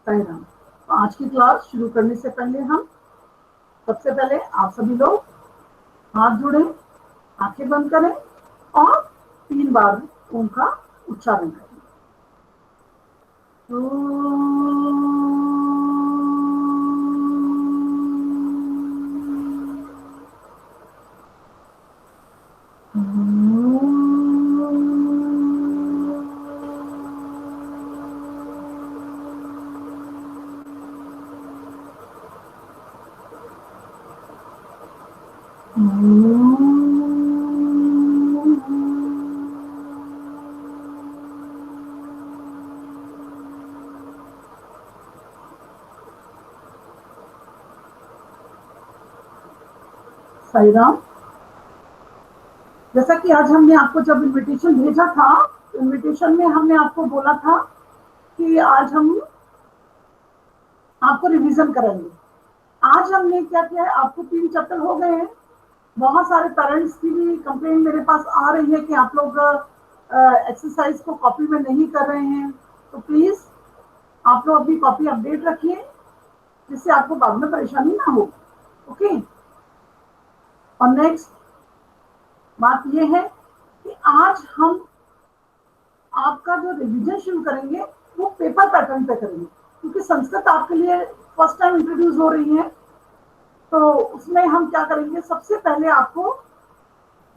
साईं। तो आज की क्लास शुरू करने से पहले हम सबसे पहले आप सभी लोग हाथ जोड़ें, आंखें बंद करें और 3 बार ओम का उच्चारण करें। साईं राम। जैसा कि आज हमने आपको जब इनविटेशन भेजा था, इनविटेशन में हमने आपको बोला था कि आज हम आपको रिवीजन करेंगे। आज हमने क्या किया है, आपको 3 चैप्टर हो गए हैं। बहुत सारे पेरेंट्स की भी कंप्लेन मेरे पास आ रही है कि आप लोग एक्सरसाइज को कॉपी में नहीं कर रहे हैं। तो प्लीज आप लोग अपनी कॉपी अपडेट रखिए, जिससे आपको बाद में परेशानी ना हो। ओके। और नेक्स्ट बात यह है कि आज हम आपका जो रिवीजन शुरू करेंगे वो पेपर पैटर्न पे करेंगे, क्योंकि संस्कृत आपके लिए फर्स्ट टाइम इंट्रोड्यूस हो रही है। तो उसमें हम क्या करेंगे, सबसे पहले आपको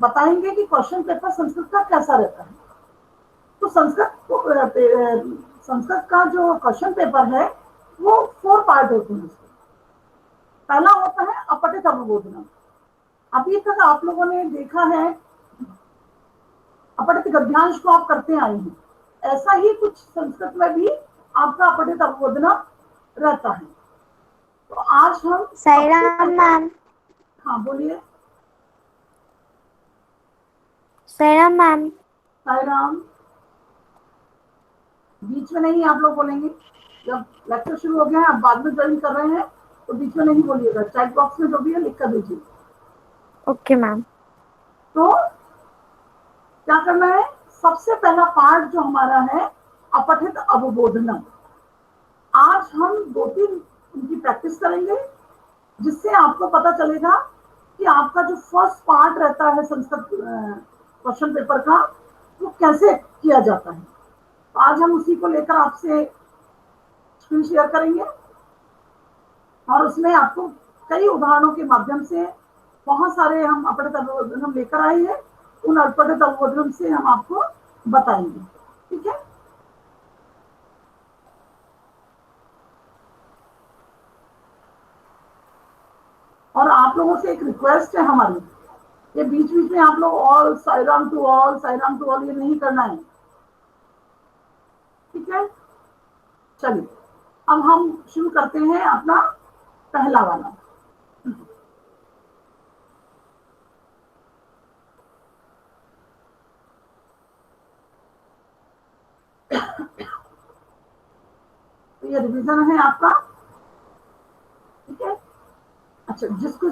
बताएंगे कि क्वेश्चन पेपर संस्कृत का कैसा रहता है। तो संस्कृत का जो क्वेश्चन पेपर है वो 4 पार्ट होते हैं। पहला होता है अपठित अवबोधन। अभी तक आप लोगों ने देखा है अपठित गद्यांश को आप करते आए हैं, ऐसा ही कुछ संस्कृत में भी आपका अपठित अवबोधन रहता है। तो आज हम साईं राम मैम। हाँ बोलिए। साईं राम मैम। साईं राम। बीच में नहीं आप लोग बोलेंगे, जब लेक्चर शुरू हो गया है, आप बाद में ज्वाइन कर रहे हैं तो बीच में नहीं बोलिएगा। चैट बॉक्स में जो भी है लिख कर दीजिए। Okay ma'am. तो क्या करना है, सबसे पहला पार्ट जो हमारा है अपठित अवबोधन। आज हम 2-3 उनकी प्रैक्टिस करेंगे, जिससे आपको पता चलेगा कि आपका जो फर्स्ट पार्ट रहता है संस्कृत क्वेश्चन पेपर का वो कैसे किया जाता है। तो आज हम उसी को लेकर आपसे स्क्रीन शेयर करेंगे और उसमें आपको कई उदाहरणों के माध्यम से बहुत सारे हम अपठित अवबोधन हम लेकर आए हैं। उन अपठित अवबोधन से हम आपको बताएंगे। ठीक है। और आप लोगों से एक रिक्वेस्ट है हमारी, ये बीच बीच में आप लोग all Sai Ram to all, Sai Ram to all ये नहीं करना है। ठीक है। चलिए अब हम शुरू करते हैं अपना पहला वाला। तो ये रिवीजन है आपका। ठीक है। अच्छा, जिसको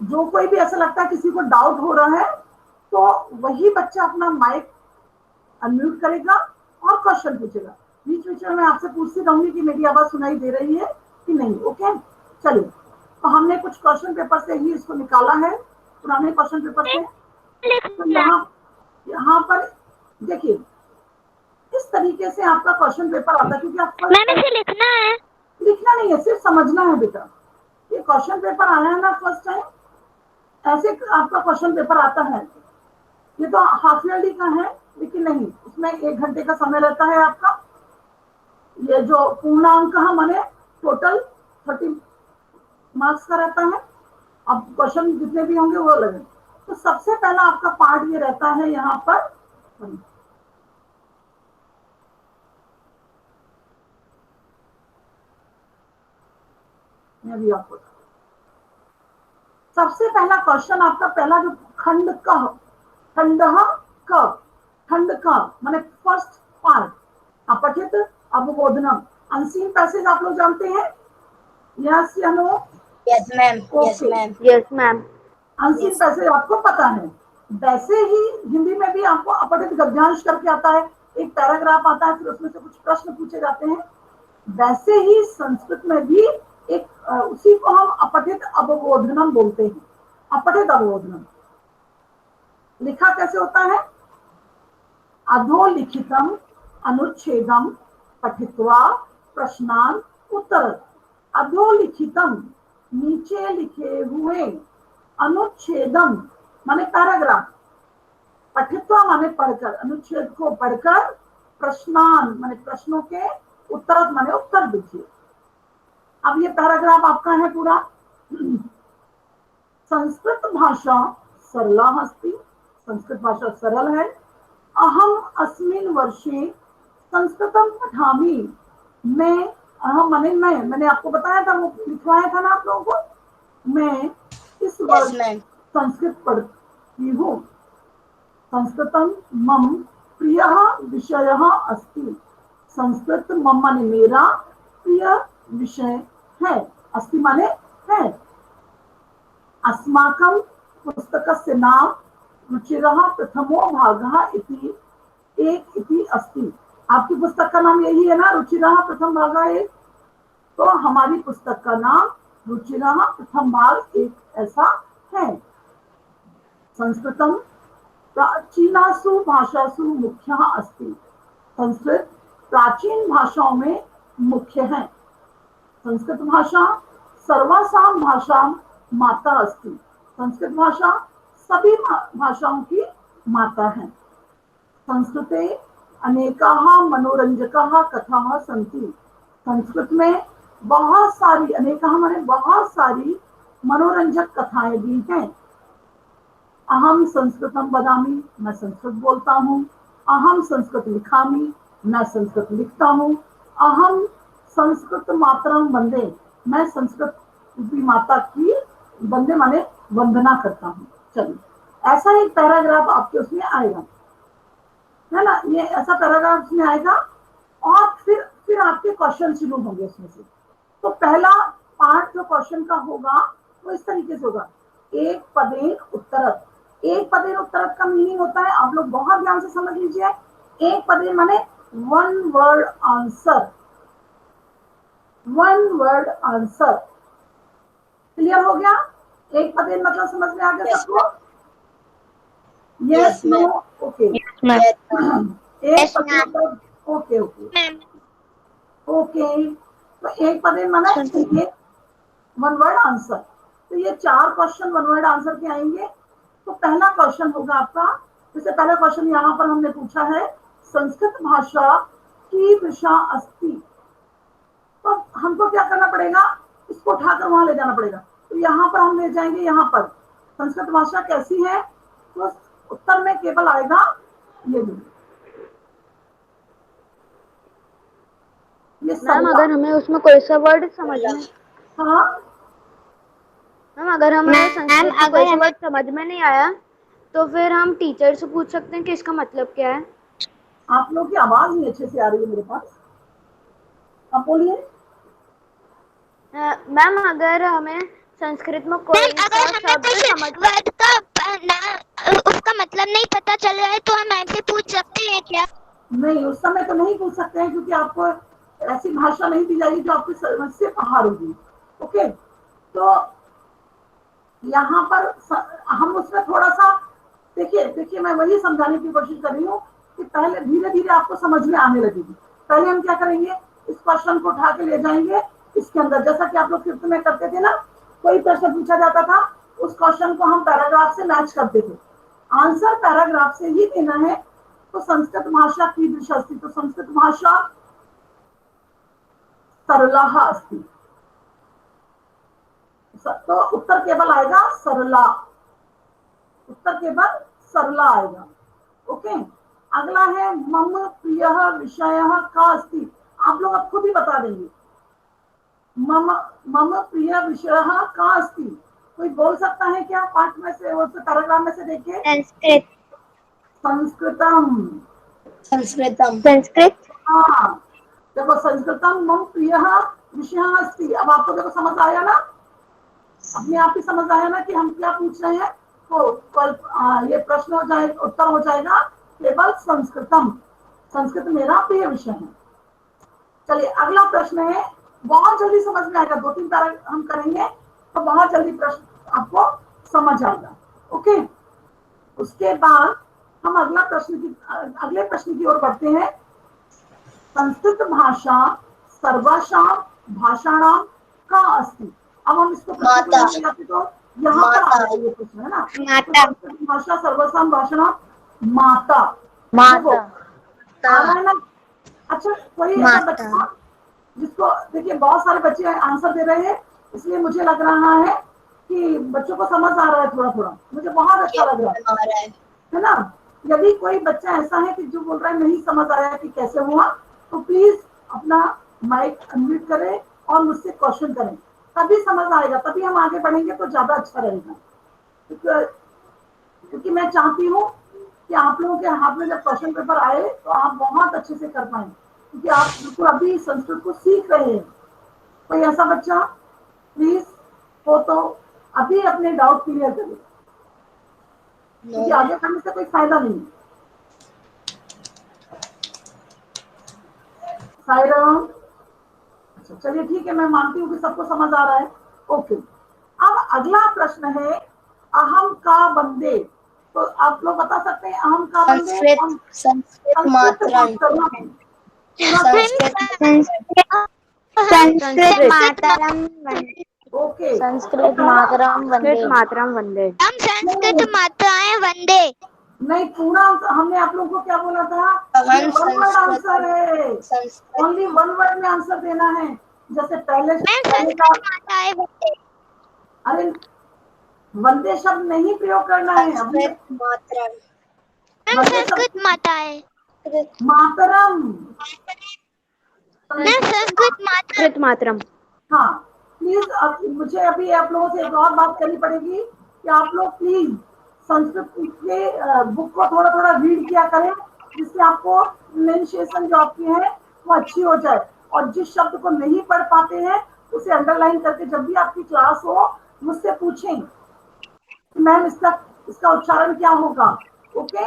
जो कोई भी ऐसा लगता है किसी को डाउट हो रहा है तो वही बच्चा अपना माइक अनम्यूट करेगा और क्वेश्चन पूछेगा। बीच बीच में मैं आपसे पूछती रहूंगी कि मेरी आवाज सुनाई दे रही है कि नहीं। ओके। चलिए, तो हमने कुछ क्वेश्चन पेपर से ही इसको निकाला है, पुराने क्वेश्चन पेपर से। तो यहाँ पर देखिए, इस तरीके से आपका क्वेश्चन पेपर आता है, क्योंकि आप मैम इसे लिखना है? लिखना नहीं है, सिर्फ समझना है बेटा। ये क्वेश्चन पेपर आया है ना फर्स्ट टाइम, ऐसे आपका क्वेश्चन पेपर आता है। ये तो हाफ ईयरली का है, लेकिन नहीं, उसमें 1 घंटे का समय रहता है आपका। ये जो पूर्णांक माने टोटल 30 मार्क्स का रहता है। अब क्वेश्चन जितने भी होंगे वो अलग है। तो सबसे पहला आपका पार्ट ये रहता है यहाँ पर, मैं भी आपको सबसे पहला क्वेश्चन आपका पहला जो खंड का माने फर्स्ट पार्ट अपठित अवबोधनम, अनसीन पैसेज आप लोग जानते हैं। यस या no? Yes ma'am. Yes ma'am. Yes ma'am. Unseen passage आपको पता है। वैसे ही हिंदी में भी आपको अपठित गद्यांश करके आता है, एक पैराग्राफ आता है, फिर उसमें से कुछ प्रश्न पूछे जाते हैं। वैसे ही संस्कृत में भी एक उसी को हम अपठित अवबोधनम बोलते हैं। अपठित अवबोधनम लिखा कैसे होता है? अधोलिखितम अनुच्छेदम पठित्वा प्रश्नान उत्तरत। अधोलिखितम नीचे लिखे हुए, अनुच्छेदम माने पैराग्राफ, पठित्वा माने पढ़कर, अनुच्छेद को पढ़कर, प्रश्नान माने प्रश्नों के, उत्तरत माने उत्तर दीजिए। अब ये पैराग्राफ आपका है पूरा। संस्कृत भाषा सरला अस्ति, संस्कृत भाषा सरल है। अहम अस्मिन् वर्षे संस्कृतम पठामि, मैं, अहम माने मैंने आपको बताया था, वो लिखवाया था ना आप लोगों को। मैं इस वर्ष संस्कृत पढ़ती हूँ। संस्कृतम मम प्रियः विषयः अस्ति, संस्कृत मम माने मेरा, प्रिय विषय है, अस्ति माने है। अस्माकं पुस्तकस्य नाम रुचिरः प्रथमो भागः इति एक इति अस्ति। आपकी पुस्तक का नाम यही है ना, रुचिरः प्रथम भागः एक? तो हमारी पुस्तक का नाम रुचिरः प्रथम भाग एक ऐसा है। संस्कृतम प्राचीनासु भाषासु मुख्यः अस्ति, संस्कृत प्राचीन भाषाओं में मुख्य है। संस्कृत भाषा सर्वासां भाषां माता अस्ति, संस्कृत भाषा सभी भाषाओं की माता है। संस्कृते अनेकाः मनोरंजकाः कथाः सन्ति, संस्कृत में बहुत सारी, अनेकाः माने बहुत सारी मनोरंजक कथाएं भी हैं। अहम संस्कृतम वदामि, मैं संस्कृत बोलता हूँ। अहम संस्कृत लिखामि, मैं संस्कृत लिखता हूँ। अहम संस्कृत मातरम वंदे, मैं संस्कृत की माता की वंदे माने वंदना करता हूँ। चलिए, ऐसा एक पैराग्राफ आपके उसमें आएगा, है ना, ये ऐसा पैराग्राफ उसमें आएगा। और फिर आपके क्वेश्चन शुरू होंगे उसमें से। तो पहला पार्ट जो क्वेश्चन का होगा वो इस तरीके से होगा, एक पदेन उत्तरत। एक पदेन उत्तरत का मीनिंग होता है, आप लोग बहुत ध्यान से समझ लीजिए, एक पदेन माने one word answer, one word answer. Clear हो गया? एक पदेन मतलब समझ में आ गया सबको? Yes, no, okay. एक पदेन, ओके ओके ओके। तो एक पदेन माना ये वन वर्ड आंसर। तो ये 4 क्वेश्चन वन वर्ड आंसर के आएंगे। तो पहला क्वेश्चन होगा आपका, जैसे पहला क्वेश्चन यहाँ पर हमने पूछा है, संस्कृत भाषा की दिशा अस्ति। तो हमको क्या करना पड़ेगा, इसको उठाकर वहां ले जाना पड़ेगा। तो यहाँ पर हम ले जाएंगे, यहाँ पर संस्कृत भाषा कैसी है, तो उत्तर में केवल आएगा ये भी। मैम अगर हमें उसमें कोई सा वर्ड समझ में, हाँ मैम अगर हमें संस्कृत में कोई सा वर्ड समझ में नहीं आया तो फिर हम टीचर से पूछ सकते हैं कि इसका मतलब क्या है। आप लोग की आवाज नहीं अच्छे से आ रही है मेरे पास, आप बोलिए। मैम अगर हमें संस्कृत में कोई सा शब्द समझ वर्ड का उसका मतलब नहीं पता चल रहा है तो हम ऐसे पूछ सकते हैं क्या? नहीं, उस समय तो नहीं पूछ सकते हैं, क्योंकि आपको ऐसी भाषा नहीं दी जाएगी जो आपकी समझ से बाहर होगी। ओके, तो यहाँ पर हम उसमें थोड़ा सा देखिए मैं वही समझाने की कोशिश कर रही हूँ कि पहले धीरे धीरे आपको समझ में आने लगेगी। पहले हम क्या करेंगे, इस क्वेश्चन को उठा के ले जाएंगे इसके अंदर, जैसा कि आप लोग 5th में करते थे ना, कोई प्रश्न पूछा जाता था, उस क्वेश्चन को हम पैराग्राफ से मैच करते थे, आंसर पैराग्राफ से ही देना है। तो संस्कृत भाषा की दिशा अस्ति, तो संस्कृत भाषा सरला अस्ति, तो उत्तर केवल आएगा सरला, उत्तर केवल सरला आएगा। ओके, अगला है मम प्रिय विषय का अस्ति। आप लोग अब खुद ही बता देंगे, मम प्रिय विषय का अस्ति। कोई बोल सकता है क्या पाठ में से, वो पैराग्राफ में से? देखिए, संस्कृत, संस्कृतम, संस्कृत। हाँ, देखो, संस्कृतम मम प्रिय विषय अस्ति। अब आपको देखो समझ आया ना, अपने आप ही समझ आया ना कि हम क्या पूछ रहे हैं। तो ये प्रश्न हो जाए, उत्तर हो जाएगा केवल संस्कृतम, संस्कृत मेरा प्रिय विषय है। चलिए अगला प्रश्न है, बहुत जल्दी समझ में आएगा, 2-3 पैरा हम करेंगे तो बहुत जल्दी प्रश्न आपको समझ आएगा। ओके, उसके बाद हम अगले प्रश्न की ओर बढ़ते हैं। संस्कृत भाषा सर्वासां भाषाणां का अस्ति। अब हम इसको प्रश्न को यहाँ जाते तो यहाँ पर आ रहा है ये प्रश्न, है ना। तो संस्कृत भाषा सर्वासां भाषाणां माता माता आ रहा है ना। अच्छा, कोई ऐसा बच्चा जिसको, देखिए बहुत सारे बच्चे आंसर दे रहे हैं, इसलिए मुझे लग रहा है कि बच्चों को समझ आ रहा है थोड़ा थोड़ा, मुझे बहुत अच्छा लग रहा है ना। यदि कोई बच्चा ऐसा है कि जो बोल रहा है नहीं समझ आ रहा है कि कैसे हुआ, तो प्लीज अपना माइक अनम्यूट करें और मुझसे क्वेश्चन करें, तभी समझ आएगा, तभी हम आगे बढ़ेंगे तो ज्यादा अच्छा रहेगा। क्योंकि मैं चाहती हूँ कि आप लोगों के हाथ में जब क्वेश्चन पेपर आए तो आप बहुत अच्छे से कर पाए, क्योंकि आप बिल्कुल अभी संस्कृत को सीख रहे हैं। कोई ऐसा बच्चा प्लीज हो तो अभी अपने डाउट क्लियर करिए, क्योंकि आगे बढ़ने से कोई फायदा नहीं है। साईराम। अच्छा चलिए ठीक है, मैं मानती हूँ कि सबको समझ आ रहा है। ओके, अब अगला प्रश्न है अहम का बंदे। तो आप लोग बता सकते हैं अहम का बंदे। संस्कृत मातरम। संस्कृत मातरम वंदे। ओके, संस्कृत मातरम वंदे। मातरम वंदे। हम संस्कृत माताएं वंदे। नहीं, पूरा हमने आप लोगों को क्या बोला था, वन वर्ड आंसर है, ओनली वन वर्ड में आंसर देना है। जैसे पहले का, माताएं वंदे। अरे वंदे शब्द नहीं प्रयोग करना है। संस्कृत माताएं। मातरम, संस्कृत मातरम। हाँ प्लीज, मुझे अभी आप लोगों से एक और बात करनी पड़ेगी कि आप लोग प्लीज संस्कृत के बुक को थोड़ा थोड़ा रीड किया करें, जिससे आपको प्रोनाउंसिएशन जो आपकी है वो अच्छी हो जाए। और जिस शब्द को नहीं पढ़ पाते हैं उसे अंडरलाइन करके जब भी आपकी क्लास हो मुझसे पूछें मैम इसका उच्चारण क्या होगा। Okay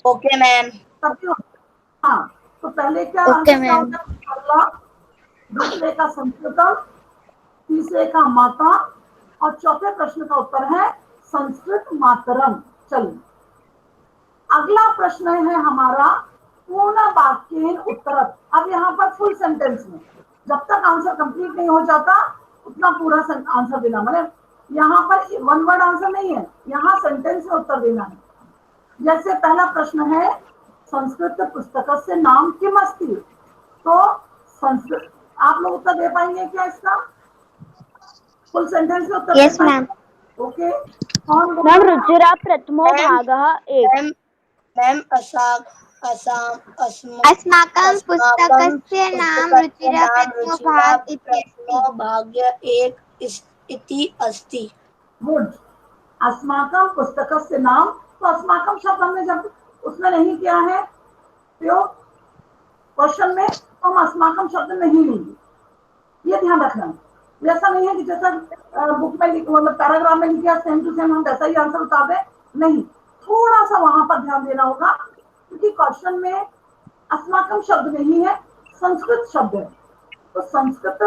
okay ma'am. हाँ, तो पहले क्या आंसर क्या होगा, अगला, दूसरे का संस्कृतम, तीसरे का माता, और चौथे प्रश्न का उत्तर है संस्कृत मातरम। चलिए अगला प्रश्न है हमारा पूर्ण वाक्य उत्तर। अब यहाँ पर फुल सेंटेंस में, जब तक आंसर कंप्लीट नहीं हो जाता उतना पूरा आंसर देना, मतलब यहाँ पर वन वर्ड आंसर नहीं है, यहाँ सेंटेंस में उत्तर देना है। जैसे पहला प्रश्न है संस्कृत पुस्तक से नाम किम अस्ति। तो संस्कृत, आप लोग उत्तर दे पाएंगे क्या इसका फुल सेंटेंस में उत्तर? Yes ma'am. ओके, कौन मैम रुचिरा प्रथमो भागः एक। मैम अस्माकं पुस्तकस्य नाम रुचिरा प्रथमो भाग्य एक इति अस्ति। गुड, अस्माकं पुस्तकस्य नाम। तो अस्माकं शब्द हमने जब उसमें नहीं किया है प्रयोग क्वेश्चन में, तो हम अस्माकं शब्द नहीं लेंगे, ये ध्यान रखना। ऐसा नहीं है कि जैसा बुक में मतलब पैराग्राफ में लिखा सेम टू सेम हम वैसा ही आंसर बता दें, नहीं, थोड़ा सा वहां पर ध्यान देना होगा, क्योंकि क्वेश्चन में अस्माकं शब्द नहीं है, संस्कृत शब्द है। तो संस्कृत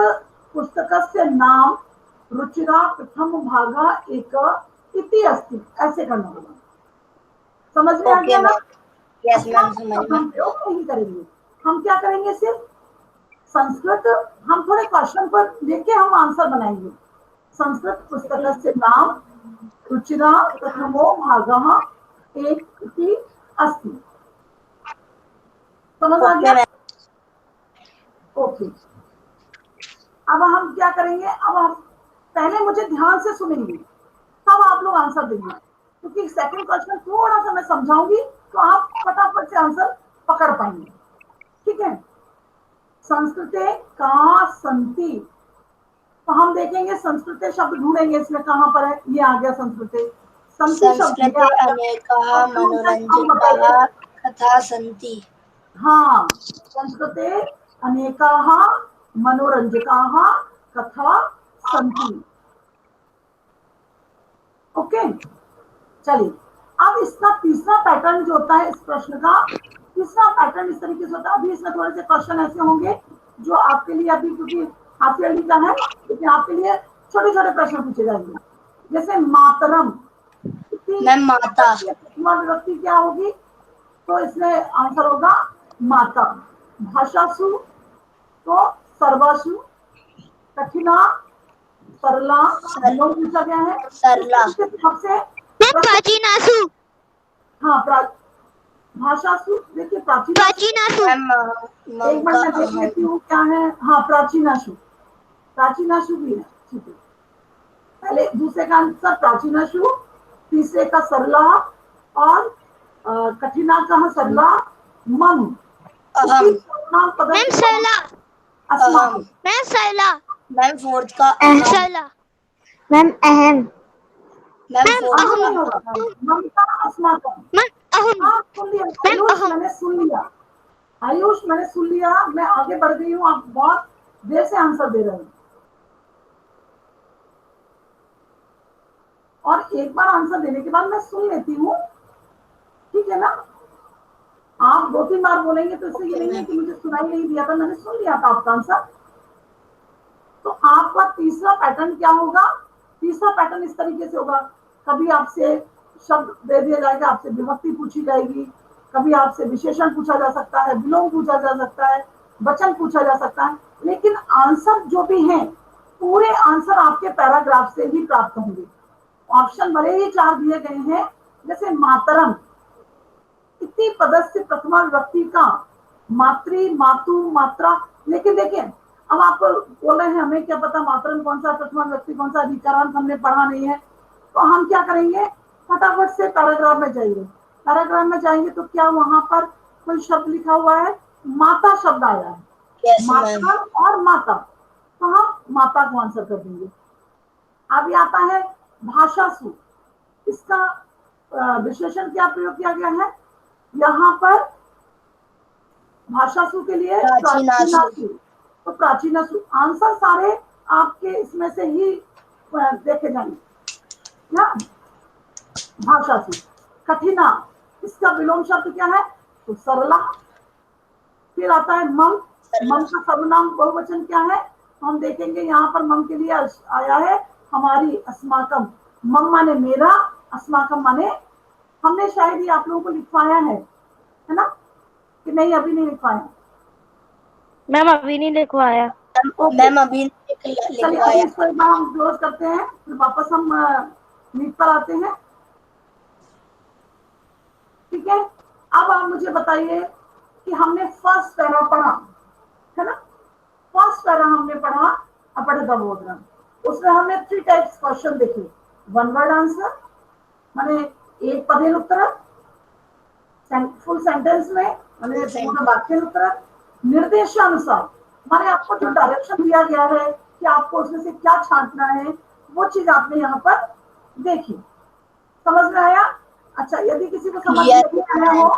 पुस्तकस्य नाम रुचिरा प्रथम भागः एक इति अस्ति, ऐसे करना होगा। समझ में आ गया ना? यस मैम, समझ में। हम प्रयोग नहीं करेंगे, हम क्या करेंगे, सिर्फ संस्कृत, हम थोड़े क्वेश्चन पर लेके हम आंसर बनाएंगे। संस्कृत पुस्तकस्य नाम रुचिरा प्रथमो भागः एक इति अस्ति। समझ आ गया? ओके, अब हम क्या करेंगे, अब हम पहले मुझे ध्यान से सुनेंगे तब आप लोग आंसर देंगे, क्योंकि सेकंड क्वेश्चन थोड़ा सा मैं समझाऊंगी तो आप फटाफट से आंसर पकड़ पाएंगे। ठीक है, संस्कृते का संति, तो हम देखेंगे संस्कृते शब्द ढूंढेंगे इसमें कहां पर है, ये आ गया संस्कृते। संस्कृते अनेकाः मनोरञ्जकाः कथाः सन्ति। हाँ, संस्कृते अनेकाः मनोरंजकाः कथाः सन्ति। ओके, चलिए अब इसका तीसरा पैटर्न जो होता है, इस प्रश्न का तीसरा पैटर्न इस तरीके से होता है। अभी इसमें थोड़े से क्वेश्चन ऐसे होंगे जो आपके लिए अभी, क्योंकि हाफ ईयरली का है, लेकिन आपके लिए छोटे छोटे प्रश्न पूछे जाएंगे। जैसे मातरम, मैम माता। प्रथमा विभक्ति क्या होगी? तो इसमें आंसर होगा माता। भाषासु तो सर्वासु, कठिना, सरला, विलोम पूछा गया है। सरला। सबसे मैम प्राचीनासु। हाँ, भाषासु देखिए प्राचीन, प्राचीनासु। मैम एक बार मैं देख लेती हूँ क्या है। हाँ, प्राचीनाशु, प्राचीनाशु भी है, ठीक है। पहले दूसरे का आंसर प्राचीनाशु, तीसरे का सरला, और कठिना का सरला, मम, अहम। मैम सरला। अहम। मैम सरला। मैम फोर्थ का अहम। सरला। मैम अहम। मैम मैम फोर्थ अहम का नहीं होगा, ममता अस्माकम। मैम अहम। हाँ, सुन लिया मैम आयुष, अहम। मैंने सुन लिया आयुष, मैंने सुन लिया। मैं आगे बढ़ गई हूँ, आप बहुत देर से आंसर दे रहे हैं। और एक बार आंसर देने के बाद मैं सुन लेती हूँ, ठीक है ना? आप 2-3 बार बोलेंगे तो इससे ये नहीं है कि मुझे सुनाई नहीं दिया था, मैंने सुन लिया था आपका आंसर। तो आपका तीसरा पैटर्न क्या होगा? तीसरा पैटर्न इस तरीके से होगा, कभी आपसे शब्द दे दिया जाएगा, आपसे विभक्ति पूछी जाएगी, कभी आपसे विशेषण पूछा जा सकता है, विलोम पूछा जा सकता है, वचन पूछा जा सकता है, लेकिन आंसर जो भी है पूरे आंसर आपके पैराग्राफ से ही प्राप्त होंगे। ऑप्शन भले ही 4 दिए गए हैं, जैसे मातरम, इतनी पदस्य प्रथमा विभक्ति का, मातृ, मातु, मात्रा, लेकिन देखिए अब आप बोल रहे हैं हमें क्या पता मातरम कौन सा, प्रथमा विभक्ति कौन सा, अधिकरण हमने पढ़ा नहीं है, तो हम क्या करेंगे, फटाफट से पैराग्राफ में जाएंगे। पैराग्राफ में जाएंगे तो क्या वहां पर कोई शब्द लिखा हुआ है, माता शब्द आया है, माता और माता, तो हम माता को आंसर कर देंगे। अभी आता है भाषासु, इसका विशेषण क्या प्रयोग किया गया है यहाँ पर? भाषासु के लिए प्राचीनासु, तो प्राचीनासु। आंसर सारे आपके इसमें से ही देखे जाएंगे ना। भाषासु। कठिना, इसका विलोम शब्द क्या है? तो सरला। फिर आता है मम, मम का सर्वनाम बहुवचन क्या है? हम देखेंगे यहाँ पर मम के लिए आया है हमारी, अस्माकम। मम माने मेरा, अस्माकम माने हमने शायद ही आप लोगों को लिखवाया है ना, कि नहीं? अभी नहीं लिखवाया मैम, अभी नहीं लिखवाया। मैम अभी चलिए, अभी इसको एक बार हम क्लोज करते हैं, फिर वापस हम मीट पर आते हैं, ठीक है? अब आप मुझे बताइए कि हमने फर्स्ट पैरा पढ़ा है ना, फर्स्ट पैरा हमने पढ़ा अपठित बोधन, उसमें हमने 3 टाइप्स क्वेश्चन देखे। वन वर्ड आंसर माने एक पदेन उत्तर, फुल सेंटेंस में माने पूर्ण वाक्य उत्तर, निर्देशानुसार माने आपको जो डायरेक्शन दिया गया है कि आपको उसमें से क्या छांटना है, वो चीज आपने यहाँ पर देखी। समझ में आया? अच्छा, यदि किसी को समझ नहीं आया हो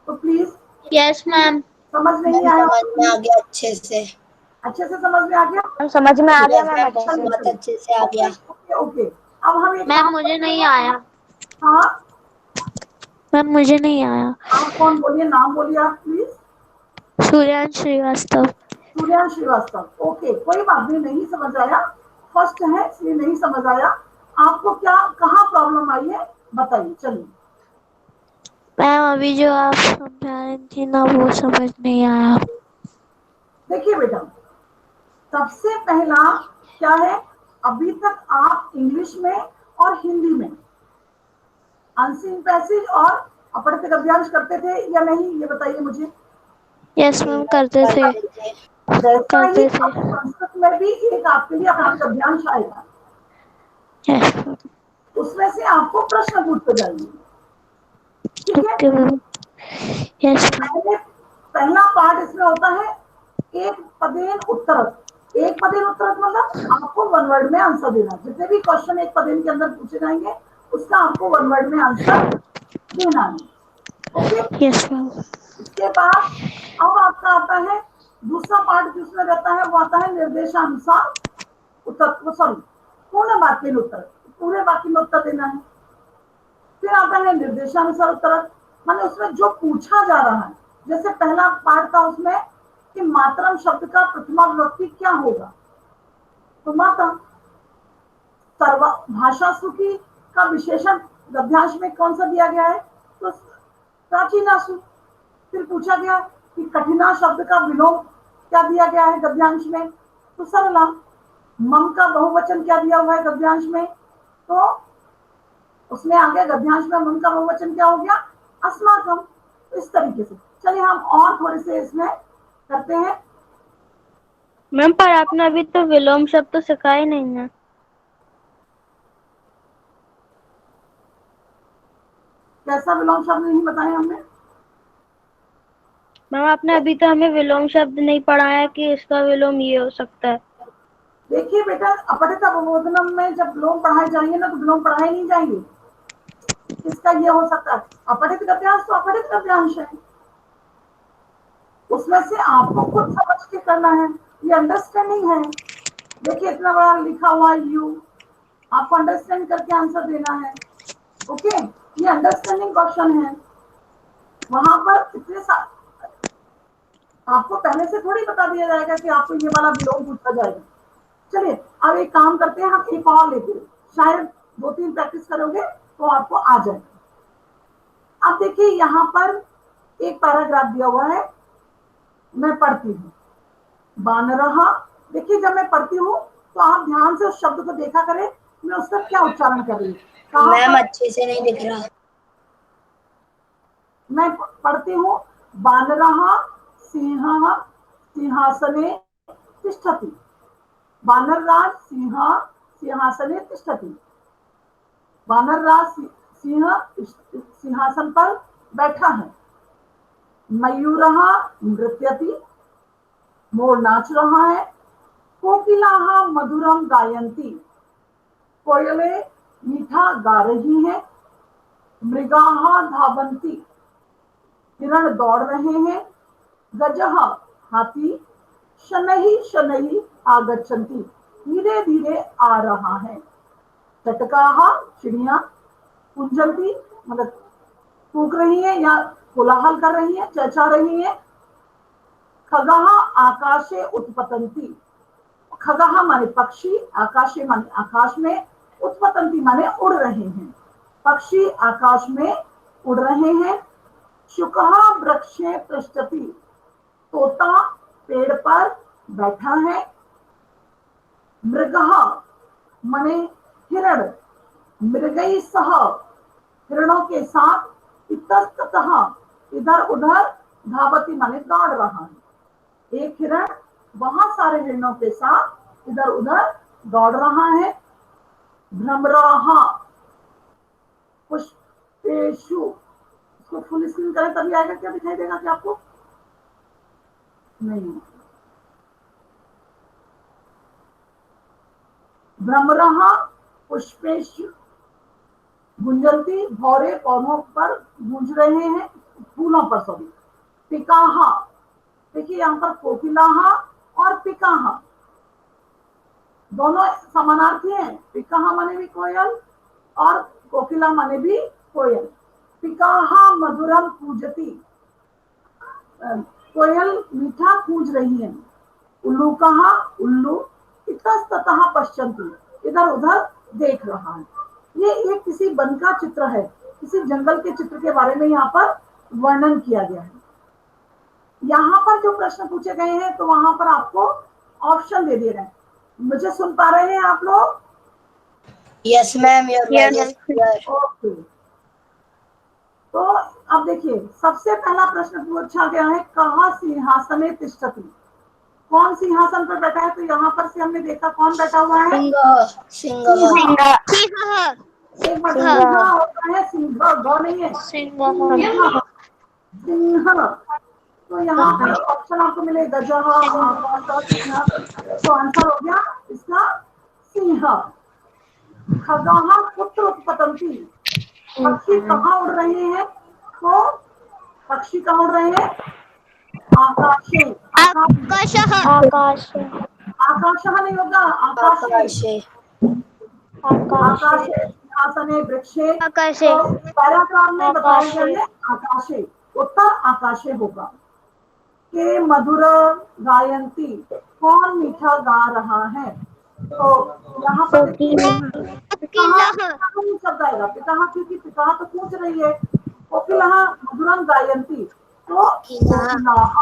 तो प्लीज। Yes ma'am. समझ नहीं आया? समझ में आ गया अच्छे से। अच्छे से समझ में आ गया? समझ में आ गया मैम, बहुत अच्छे से आ गया। ओके, अब हम एक मैम मुझे नहीं आया। हाँ मैम मुझे नहीं आया। आप कौन? बोलिए, नाम बोलिए आप प्लीज। सूर्यांश श्रीवास्तव। सूर्यांश श्रीवास्तव। ओके, कोई बात नहीं समझ आया, फर्स्ट है इसलिए नहीं समझ आया। आपको क्या कहाँ प्रॉब्लम आई है बताइए, चलिए। मैम अभी जो आप समझा रही थी ना वो समझ नहीं आया। देखिए बेटा, सबसे पहला क्या है, अभी तक आप इंग्लिश में और हिंदी में अनसीन पैसेज और अपठित गद्यांश करते थे या नहीं, ये बताइए मुझे। यस मैम करते थे। वैसा ही संस्कृत में भी एक आपके लिए अपठित गद्यांश आएगा, यस उसमें से आपको प्रश्न पूछते जाएंगे, ठीक है? मैम। यस पहला पार्ट इसमें होता है एक पदेन उत्तर। एक पदेन उत्तर मतलब आपको वन वर्ड में आंसर देना। जितने भी क्वेश्चन एक पदेन के अंदर पूछे जाएंगे उसका आपको वन वर्ड में आंसर देना है, ओके? Yes ma'am. इसके बाद अब आपका आता है दूसरा पार्ट, जिसमें रहता है वो आता है निर्देशानुसार उत्तर, सॉरी पूर्ण वाक्य में उत्तर, पूरे वाक्य में उत्तर देना है। फिर आता है निर्देशानुसार उत्तर, माने उसमें जो पूछा जा रहा है, जैसे पहला पार्ट था उसमें कि मातरम शब्द का प्रथमा विभक्ति क्या होगा? तो माता। सर्व भाषा सुखी का विशेषण गद्यांश में कौन सा दिया गया है? तो प्राचीनासु। फिर पूछा गया कि कठिना शब्द का विलोम क्या दिया गया है गद्यांश में? तो सरला। मम का बहुवचन क्या दिया हुआ है गद्यांश में? तो उसमें आगे गद्यांश में मम का बहुवचन क्या हो गया? अस्माकम। इस तरीके से चलिए हम और थोड़े से इसमें करते हैं। मैम पर आपने अभी तो विलोम शब्द तो सिखाया ही नहीं है। कैसा विलोम शब्द नहीं बताया हमने? मैम आपने अभी तो हमें विलोम शब्द नहीं पढ़ाया कि इसका विलोम ये हो सकता है। देखिए बेटा, अपठित अवबोधनम में जब विलोम पढ़ाए जाएंगे ना तो विलोम पढ़ाए नहीं जाएंगे। इसका ये हो सकता है अपठित गद्यांश, तो अपठित गद्यांश है, उसमें से आपको खुद समझ के करना है। ये अंडरस्टैंडिंग है। देखिए इतना बड़ा लिखा हुआ यू, आपको अंडरस्टैंड करके आंसर देना है। ओके, ये अंडरस्टैंडिंग क्वेश्चन है। वहां पर इतने आपको पहले से थोड़ी बता दिया जाएगा कि आपको ये वाला विलोम पूछा जाएगा। चलिए अब एक काम करते हैं, हम एक और लेते हैं, शायद 2-3 प्रैक्टिस करोगे तो आपको आ जाएगा। अब देखिए यहाँ पर एक पैराग्राफ दिया हुआ है, मैं पढ़ती हूँ। बानरहा। देखिए जब मैं पढ़ती हूँ तो आप ध्यान से उस शब्द को देखा करें, मैं उसका क्या उच्चारण कर रही हूँ। मैम अच्छे से नहीं दिख रहा। मैं पढ़ती हूँ, बानरहा सिंह सिंहासने तिष्ठति। बानरराज सिंह सिंहासने तिष्ठति। बानरराज सिंह सिंहासन पर बैठा है। मयूरहा नृत्यति। मोर नाच रहा है। कोकिलाहा मधुरम गायंती। कोयले मीठा गा रही है। मृगाहा धावंती। हिरण दौड़ रहे हैं। गजह हाथी। शनैः शनैः आगच्छन्ति। धीरे धीरे आ रहा है। टटकाहा चिड़िया। कुंजंती मतलब कूक रही है या कोलाहल कर रही है, चहचहा रही है। खगहा आकाशे उत्पतंती। खगहा माने पक्षी, आकाशे माने आकाश में, उत्पतंती माने उड़ रहे हैं। पक्षी आकाश में उड़ रहे हैं। शुकहा वृक्षे पृष्ठति। तोता पेड़ पर बैठा है। मृगहा माने हिरण। मृगई सह हिरणों के साथ। इतस्ततः इधर उधर। धावती माने दौड़ रहा है। एक हिरण बहुत सारे हिरणों के साथ इधर उधर दौड़ रहा है। भ्रमराहा पुष्पेषु। इसको फुल स्क्रीन करें तभी आएगा, क्या दिखाई देगा क्या आपको? नहीं। भ्रमराहा पुष्पेषु गुंजंती। भौरे पौधों पर गूंज रहे हैं, फूलों पर सॉरी। पिकाहा। देखिए यहाँ पर कोकिलाहा और पिकाहा दोनों समानार्थी हैं। पिकाहा माने भी कोयल और कोकिला माने भी कोयल। पिकाहा मधुरम कूजती। कोयल मीठा कूज रही है। उल्लू कहा उल्लू। इतस्ततः पश्यन्ति। इधर उधर देख रहा है। ये एक किसी वन का चित्र है, किसी जंगल के चित्र के बारे में यहाँ पर वर्णन किया गया है। यहाँ पर जो प्रश्न पूछे गए हैं तो वहां पर आपको ऑप्शन दे रहे हैं। मुझे सुन पा रहे हैं आप लोग? Yes ma'am, your voice is clear. Okay, तो अब देखिए सबसे पहला प्रश्न पूछा गया है, कहाँ सिंहासने तिष्ठति। कौन सिंहासन पर बैठा है? तो यहाँ पर से हमने देखा कौन बैठा हुआ है? सिंह। एक बार सिंह होता है, सिंह ग नहीं है, सिंह। तो यहाँ पर ऑप्शन आपको मिले गजह, सिंह। तो आंसर हो गया इसका सिंह। खगहा पुत्र उत्पतंती। पक्षी कहाँ उड़ रहे हैं? तो पक्षी कहाँ उड़ रहे हैं? आकाशे। आकाश आकाशः नहीं होगा, आकाशे। आकाशे सिंहासने वृक्षे। आकाशे। तो पैराग्राफ में बताया गया है आकाशे, उत्तर आकाशे होगा। के मधुर गायंती, कौन मीठा गा रहा है। तो यहाँ पर देखिए पिता शब्द आएगा, पिता क्योंकि पिता तो पूछ रही है, कोकिला मधुरम गायंती तो कोकिलाः।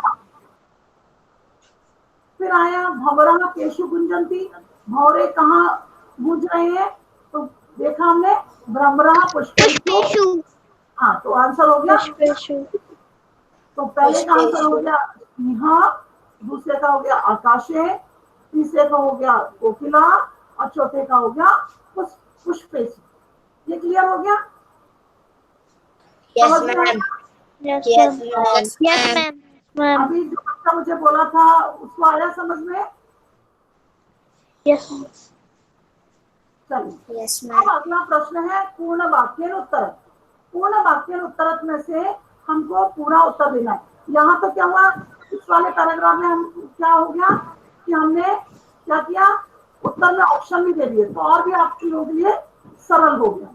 फिर आया भंवरा केशु गुंजंती, भौरे कहाँ गूंज रहे हैं, तो देखा हमने भ्रमरा पुष्पेषु। हाँ, तो आंसर हो गया तो पहले का आंसर हो गया सिंहा, दूसरे का हो गया आकाशे, तीसरे का हो गया कोकिला और चौथे का हो गया पुष्पेषु। ये क्लियर हो गया? Yes ma'am, yes ma'am, yes ma'am. अभी जो बच्चा मुझे बोला था उसको आया समझ में? यस चलिए, यस अब मैम। अगला प्रश्न है पूर्ण वाक्य उत्तर। पूर्ण वाक्य उत्तर में से हमको पूरा उत्तर देना है। यहाँ तो क्या हुआ, इस वाले पैराग्राफ में हम क्या हो गया कि हमने क्या किया, उत्तर में ऑप्शन भी दे दिए, तो और भी आपके लोग लिए सरल हो गया।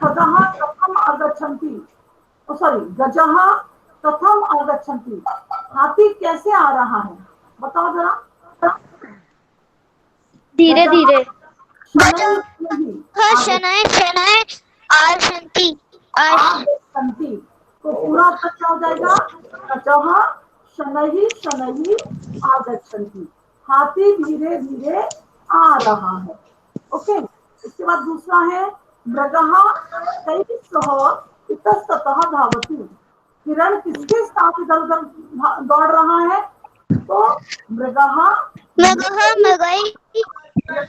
खगः कथम आगच्छन्ति, सॉरी गजः कथम आगच्छन्ति, हाथी कैसे आ रहा है, बताओ जरा। धीरे धीरे। शनैः शनैः आगच्छन्ति। आगच्छन्ति, तो पूरा उत्तर क्या हो जाएगा, गजः शनैः शनैः आगच्छन्ति, हाथी धीरे धीरे आ रहा है। ओके, इसके बाद दूसरा है मृगः कैः सह इतस्ततः धावति, हिरण किसके साथ इधर उधर दौड़ रहा है, तो मृगः मृगैः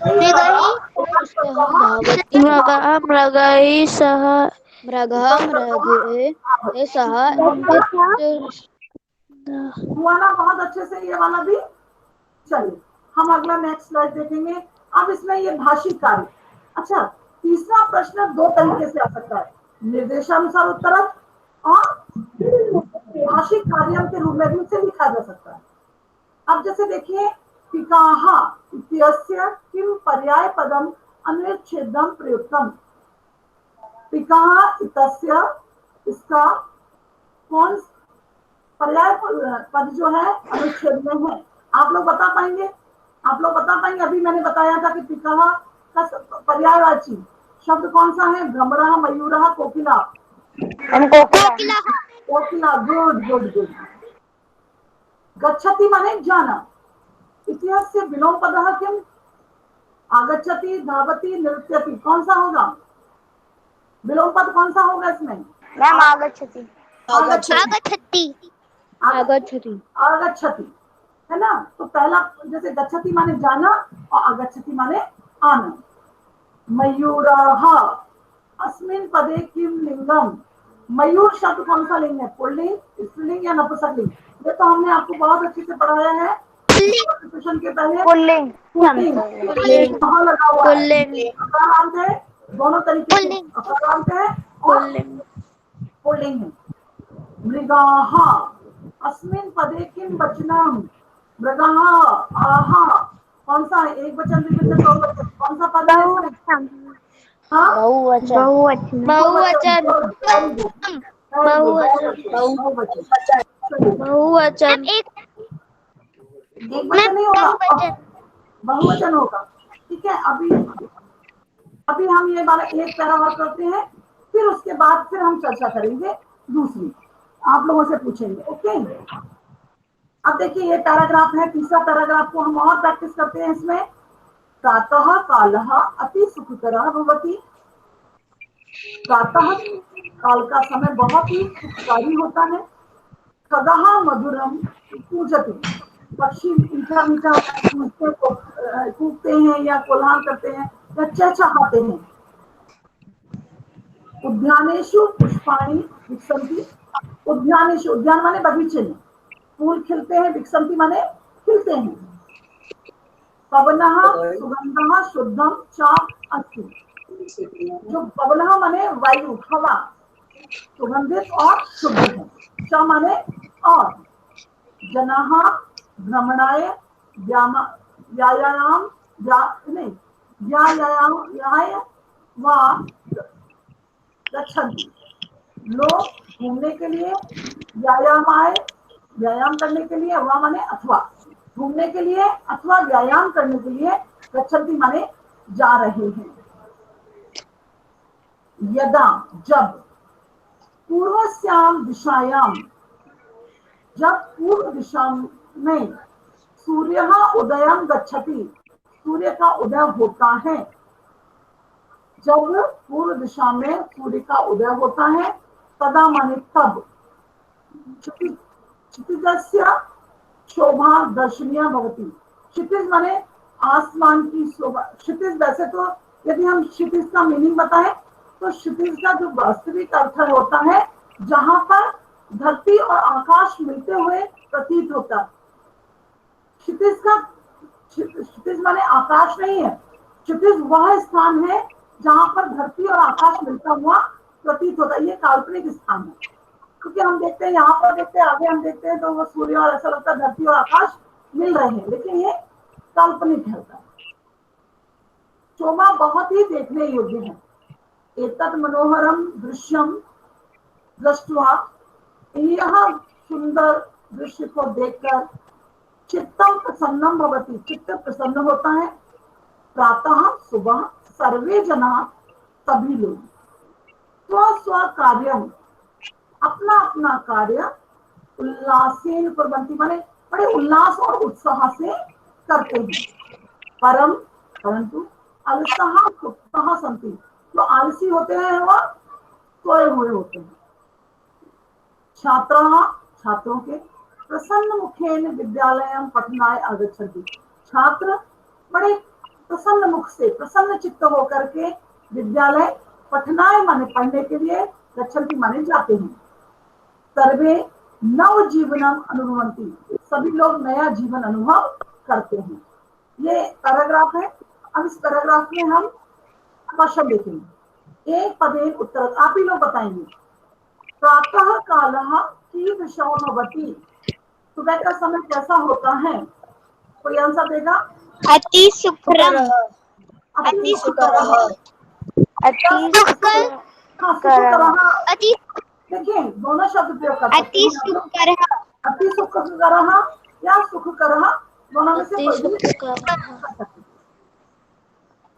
मृगैः सह मृगः मृगे सह हुआ ना बहुत अच्छे से ये वाला भी। चलिए हम अगला नेक्स्ट स्लाइड देखेंगे। अब इसमें ये भाषिक कार्य। अच्छा, तीसरा प्रश्न दो तरीके से आ सकता है, निर्देशानुसार उत्तर और भाषिक कार्य के रूप में भी उसे लिखा जा सकता है। अब जैसे देखिए, पिकाः इत्यस्य किम पर्याय पदम अनुच्छेदम प्रयुक्तम। पिकाः इत्यस्य, इसका कौन पर्याय पद जो है अनुच्छेद में है, आप लोग बता पाएंगे? आप लोग बता पाएंगे? अभी मैंने बताया था कि पिकाः का पर्यायवाची शब्द कौन सा है, भ्रमरा, मयूरः, कोकिला। कोकिला, गुड गुड गुड। गच्छति माने जाना, इतिहास से विलोम पदः किम, आगच्छति, धावति, नृत्यति, कौन सा होगा विलोम पद, कौन सा होगा इसमें? मैम आगच्छति। आगच्छति। आगच्छति है ना। तो पहला जैसे गच्छति माने जाना और आगच्छति माने आना। मयूरः अस्मिन् पदे किम लिंगम, मयूर शब्द कौन सा लिंग है, पुल्लिंग, स्त्रीलिंग या नपुंसकलिंग? ये तो हमने आपको बहुत अच्छे से पढ़ाया है सेशन के पहले। पुल्लिंग कहाँ लगा हुआ है, अकारांत है, दोनों तरीके से अकारांत है और पुल्लिंग है। मृगाः अस्मिन् पदे किम वचनम, मृगाः आहा, कौन सा है, एक वचन, द्विवचन, बहुवचन, कौन सा पद है इसमें? हाँ, बहुवचन। एक वचन नहीं होगा, बहुवचन होगा। ठीक है, अभी हम ये वाला एक पैराग्राफ करते हैं, फिर उसके बाद फिर हम चर्चा करेंगे दूसरी, आप लोगों से पूछेंगे। ओके, अब देखिए ये पैराग्राफ है, तीसरा पैराग्राफ को हम और प्रैक्टिस करते हैं। इसमें प्रातः कालः अति सुखकरः भवति, प्रातः काल का समय बहुत ही सुखकारी होता है। खगः मधुरम कूजति, पक्षी मीठा मीठा कूदते हैं या कोलाहल करते हैं या चहचहाते हैं। उद्यानेषु पुष्पाणि विकसन्ति, उद्यानेषु, उद्यान माने बगीचे में, फूल खिलते हैं, विकसन्ति माने खिलते हैं। पवनः सुगन्धः शुद्धम च अस्ति, जो पवनः माने वायु, हवा, सुगंधित और शुद्ध है। च माने और। जनाः भ्रमणाय व्यायाम वा गच्छन्ति, लोग घूमने के लिए व्यायामाय व्यायाम करने के लिए, वा माने अथवा, घूमने के लिए अथवा व्यायाम करने के लिए, गच्छन्ति माने जा रहे हैं। यदा जब, पूर्वस्याम दिशायाम, जब पूर्व दिशा में सूर्य उदयम गच्छति, सूर्य का उदय होता है, जब पूर्व दिशा में सूर्य का उदय होता है, तदा माने तब, क्षितिजस्य शोभा दर्शनीय भवति। क्षितिज माने आसमान की शोभा। क्षितिज वैसे तो यदि हम क्षितिज का मीनिंग बताएं तो क्षितिज का जो वास्तविक अर्थ होता है जहां पर धरती और आकाश मिलते हुए प्रतीत होता है। क्षितिज का, क्षितिज माने आकाश नहीं है, क्षितिज वह स्थान है जहां पर धरती और आकाश मिलता हुआ प्रतीत होता है। ये काल्पनिक स्थान है, क्योंकि हम देखते हैं यहाँ पर देखते हैं, आगे हम देखते हैं तो वो सूर्य और ऐसा लगता है धरती और आकाश मिल रहे हैं, लेकिन ये काल्पनिक है। शोभा बहुत ही देखने योग्य है। एतत् मनोहरम दृश्यम दृष्ट्वा, यह सुंदर दृश्य को देखकर चित्तम प्रसन्नम भवति, चित्त प्रसन्न होता है। प्रातः सुबह सर्वे जना, सभी लोग स्व स्व कार्यम, अपना अपना कार्य उल्लासेन कुर्वन्ति, माने बड़े उल्लास और उत्साह से करते हैं। परंतु अलसः सुप्तः सन्ति, जो आलसी होते हैं वह सोए हुए होते हैं। छात्राः, छात्रों के प्रसन्न मुखेन विद्यालयं पठनाय आगच्छन्ति, छात्र बड़े प्रसन्न मुख से, प्रसन्न चित्त होकर के विद्यालय पठनाय माने पढ़ने के लिए, गच्छन्ति माने जाते हैं। सर्वे नव जीवनम अनुभवन्ति, सभी लोग नया जीवन अनुभव करते हैं। ये पैराग्राफ है। अब इस पैराग्राफ में हम क्वेश्चन देखेंगे। एक पदेन उत्तर, आप ही लोग बताएंगे। प्रातः कालः कीदृशः भवति, सुबह का समय कैसा होता है? कोई आंसर देगा? अति सुखरम, अति सुकरः, अति, देखिए दोनों शब्द प्रयोग कर सकते अति हैं। सुखरः, अति सुखकरः या सुखकरः, दोनों में से कोई भी कर सकते हैं।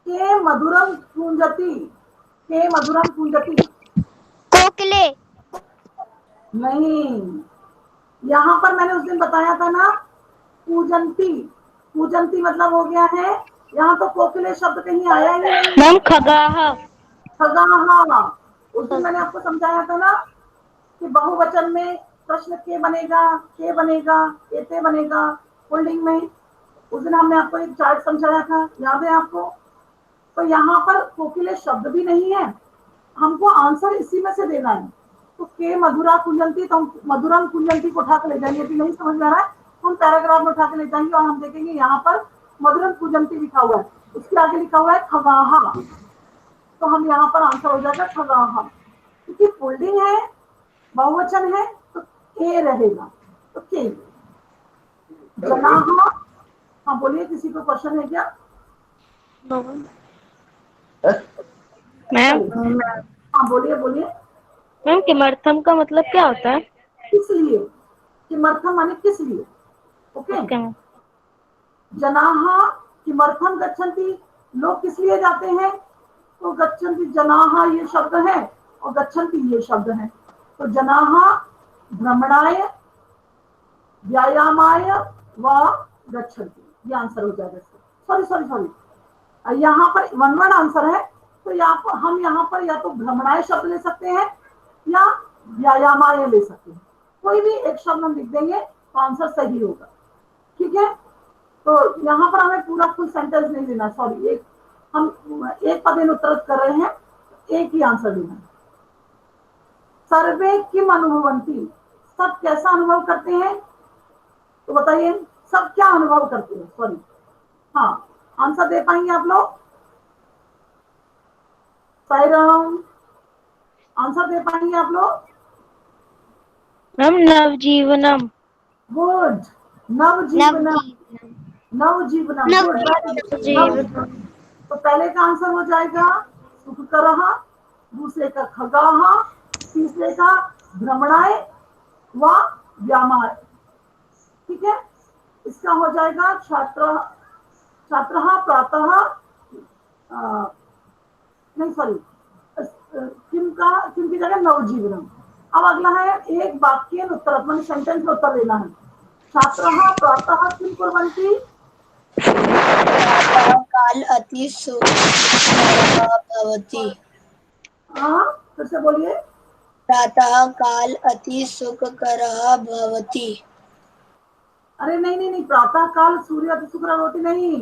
के मधुरम कुंजति, के मधुरम कुंजति, कोकिले, नहीं, यहाँ पर मैंने उस दिन बताया था ना, पूजंती, पूजंती मतलब हो गया है, यहाँ तो कोकिले शब्द कहीं आया ही नहीं। मैम खगाह, खगाह, उस दिन मैंने आपको समझाया था ना कि बहुवचन में प्रश्न के बनेगा, के बनेगा, एते बनेगा, पुल्लिंग में। उस दिन हमने आपको एक चार्ट समझाया था, याद है आपको? तो यहाँ पर कोकिले शब्द भी नहीं है, हमको आंसर इसी में से देना है। तो के मधुरा कुंजंती, तो हम मधुरम कुंजंती को उठा के ले जाएंगे। यदि नहीं समझ में आ रहा है तो हम पैराग्राफ में उठा के ले जाएंगे और हम देखेंगे यहाँ पर मधुरम कुंजंती लिखा हुआ है, उसके आगे लिखा हुआ है खगाहा, तो हम यहाँ पर आंसर हो जाएगा खगाहा। क्योंकि पुल्लिंग है, बहुवचन है, तो के रहेगा, तो के। जनाहा, हाँ बोलिए, किसी को क्वेश्चन है क्या? मैम हाँ बोलिए बोलिए। मैम किमर्थम का मतलब क्या होता है? किस लिए, किमर्थम माने किस लिए। Okay, okay ma'am. जनाहा किमर्थम गच्छन्ति, लोग किस लिए जाते हैं? तो गच्छन्ति, जनाहा ये शब्द है और गच्छन्ति ये शब्द है। तो जनाहा भ्रमणाय, व्यायामाय व गच्छन्ति, ये आंसर हो जाएगा। सॉरी सॉरी सॉरी, यहाँ पर वन वर्ड आंसर है, तो हम यहाँ पर या तो भ्रमणाय शब्द ले सकते हैं या व्यायामाय ले सकते हैं, कोई भी एक शब्द हम लिख देंगे तो आंसर सही होगा। ठीक है, तो यहाँ पर हमें पूरा फुल सेंटेंस नहीं देना, सॉरी, एक हम एक पदेन उत्तर कर रहे हैं, एक ही आंसर देना। सर्वे किम अनुभवन्ति, सब कैसा अनुभव करते हैं? तो बताइए सब क्या अनुभव करते हैं? सॉरी, हाँ आंसर दे पाएंगे आप लोग? साईराम, आंसर दे पाएंगे आप लोग? मैम नवजीवनम। गुड, नवजीवनम, नवजीवनम, गुड। तो पहले का आंसर हो जाएगा सुखकरः, दूसरे का खगाः, तीसरे का भ्रमणाय व व्यायामाय। ठीक है, इसका हो जाएगा छात्र छात्र प्रातः नहीं सॉरी किम की जगह नवजीवनम। अब अगला है एक वाक्य उत्तर मतलब सेंटेंस में उत्तर देना है। छात्रः प्रातः किम कुर्वन्ति? प्रातः काल अति सुखकरः भवति। हाँ फिर से बोलिए। प्रातः काल अति सुखकरः भवति। अरे नहीं नहीं नहीं, प्रातः काल सूर्य अति शुक्र होती नहीं,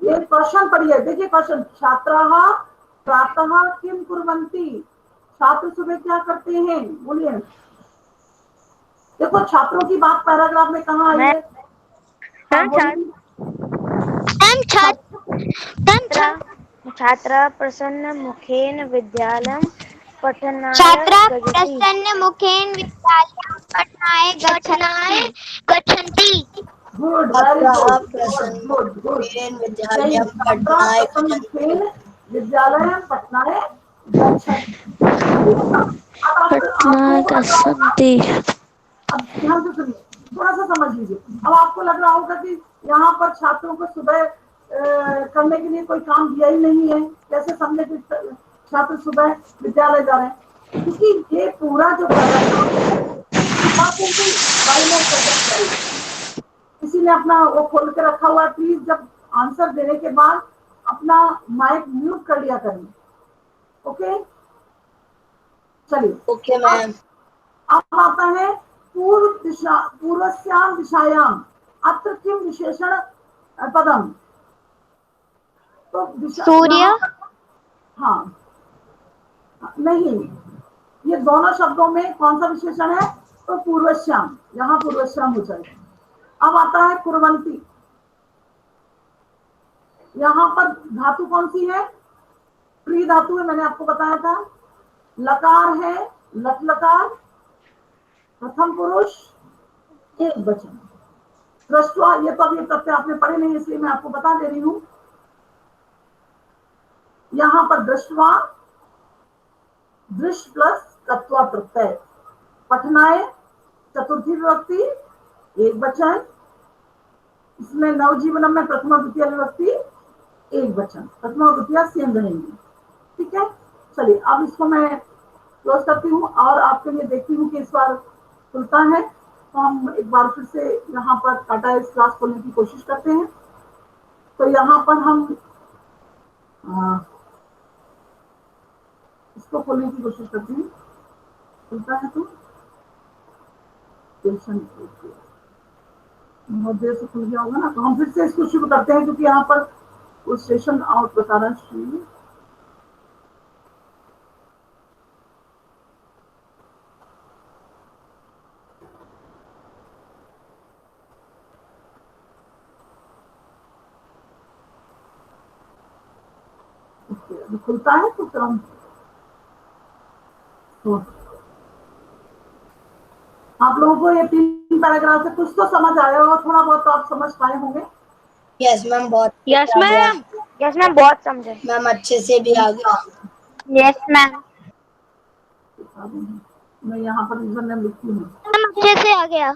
ये क्वेश्चन पढ़िए, देखिए क्वेश्चन। छात्राः प्रातः किम कुर्वन्ति? छात्र सुबह क्या करते हैं, बोलिए। देखो छात्रों की बात पैराग्राफ में कहाँ आई है? हाँ बोलिए। मैम छात्रा प्रसन्न मुखेन विद्यालयं पठनाय छात्रा गच्छति। प्रसन्न मुखेन विद्यालयं पठनाय गच्छन्ति। गुड, वेरी छात्राः गुड, प्रसन्न गुड गुड। मुखेन विद्यालयं पठनाय गच्छन्ति। विद्यालय पठनाय गच्छन्ति। पटना गच्छन्ति। अब ध्यान से सुनिए, थोड़ा सा समझ लीजिए। अब आपको लग रहा होगा कि यहाँ पर छात्रों को सुबह करने के लिए कोई काम दिया ही नहीं है, कैसे समझे कि छात्र सुबह विद्यालय जा रहे हैं? क्योंकि ये पूरा जो पैराग्राफ है किसी ने अपना वो खोल के रखा हुआ है, प्लीज जब आंसर देने के बाद अपना माइक म्यूट कर लिया करें। ओके चलिए। Okay ma'am. अब आता है पूर्वस्याम दिशायाम अत्र किम विशेषण पदम? तो सूर्य। हाँ नहीं, ये दोनों शब्दों में कौन सा विशेषण है? तो पूर्वश्याम, यहाँ पूर्वश्याम हो जाएगा। अब आता है कुर्वन्ति, यहाँ पर धातु कौन सी है? प्री धातु है, मैंने आपको बताया था। लकार है लट लकार, प्रथम पुरुष एक वचन। दृष्टवा, ये तो अभी तथ्य आपने पढ़े नहीं इसलिए मैं आपको बता दे रही हूं। यहां पर दृष्टवा दृश्य प्लस तत्वा प्रत्यय, पठनाय चतुर्थी विभक्ति एक वचन, इसमें नवजीवनम में प्रथमा द्वितीय विभक्ति एक वचन, प्रथमा द्वितीय सेम रहेंगी। ठीक है, चलिए अब इसको मैं क्लोज करती हूँ और आपके लिए देखती हूँ कि इस बार खुलता है। तो हम एक बार फिर से यहाँ पर टाटा इस क्लास खोलने की कोशिश करते हैं। तो यहाँ पर हम इसको खोलने की कोशिश करते हैं, खुलता है तो बहुत देर से खुल गया होगा ना। तो हम फिर से इसको शुरू करते हैं क्योंकि यहाँ पर वो स्टेशन आउट बता रहा है। खुलता है तो तुरंत आप लोगों को ये 3 पैराग्राफ से कुछ तो समझ आया होगा, थोड़ा बहुत तो आप समझ पाए होंगे। यस मैम, बहुत यस मैम बहुत समझे मैम, अच्छे से भी आ गया। Yes ma'am. मैं यहाँ पर यूजर नेम लिखती हूँ। अच्छे से आ गया।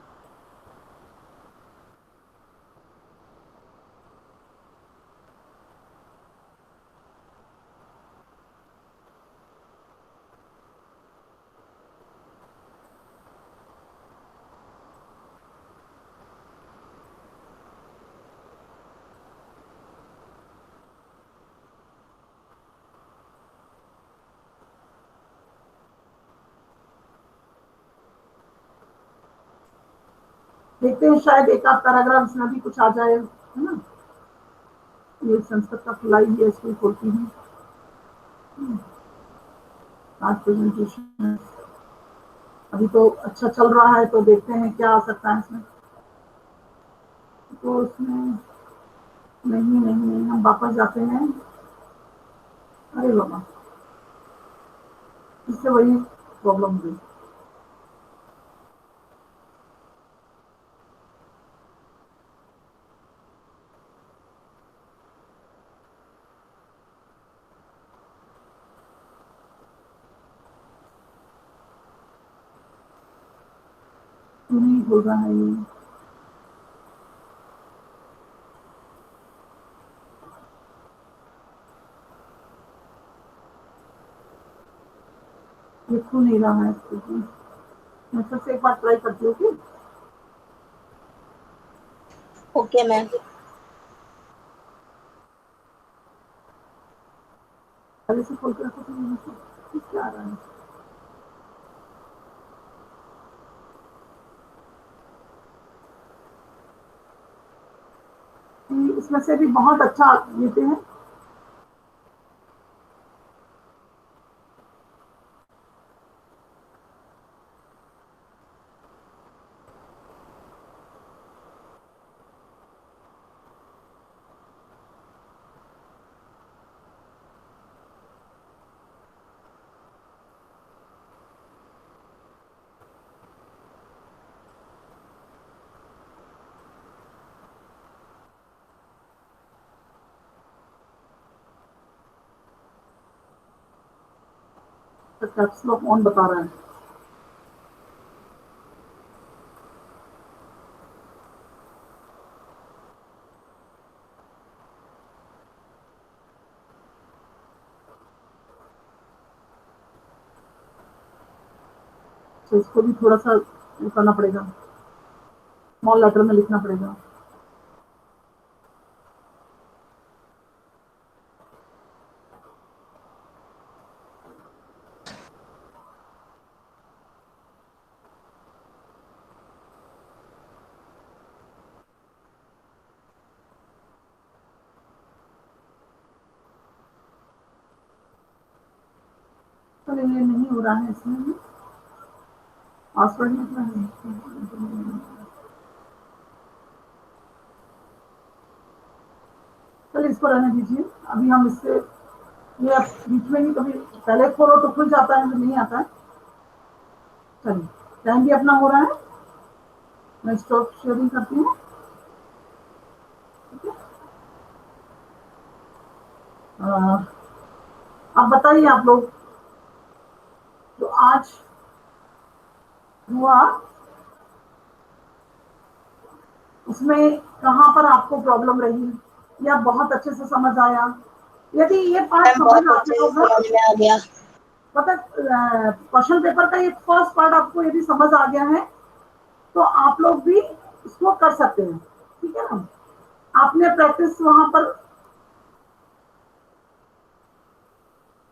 देखते हैं शायद एक आध पैराग्राफ इसमें भी कुछ आ जाए, है ना। ये संस्कृत का खुलाई है, इसको खोलती हूँ। आज प्रेजेंटेशन अभी तो अच्छा चल रहा है, तो देखते हैं क्या आ सकता है इसमें। तो इसमें नहीं नहीं नहीं, हम वापस जाते हैं। अरे बाबा, इससे वही प्रॉब्लम हुई। नहीं हो रहा है ये। नहीं रहा है। मैं फिर से एक बार ट्राई करती हूँ कि ओके मैम। पहले से खोल कर रखो तो यहाँ से क्या आ रहा है। इसमें से भी बहुत अच्छा लेते हैं। कैप्स लॉक ऑन बता रहा है। तो इसको भी थोड़ा सा करना पड़ेगा, स्मॉल लेटर में लिखना पड़ेगा। तो ये नहीं हो रहा है इसमें, पासवर्ड लिखना है। चलिए इसको रहने दीजिए, अभी हम इससे ये अब बीच में ही कभी पहले खोलो तो खुल जाता है, नहीं आता है। चलिए टाइम भी अपना हो रहा है, मैं स्टॉप शेयरिंग करती हूँ। अब बताइए आप लोग, जो आज हुआ उसमें कहाँ पर आपको प्रॉब्लम रही या बहुत अच्छे से समझ आया? यदि ये पार्ट मैम बहुत समझ अच्छे आता से होगा, समझ में आ गया। पता क्वेश्चन पेपर का ये फर्स्ट पार्ट आपको यदि समझ आ गया है तो आप लोग भी इसको कर सकते हैं, ठीक है ना। आपने प्रैक्टिस वहां पर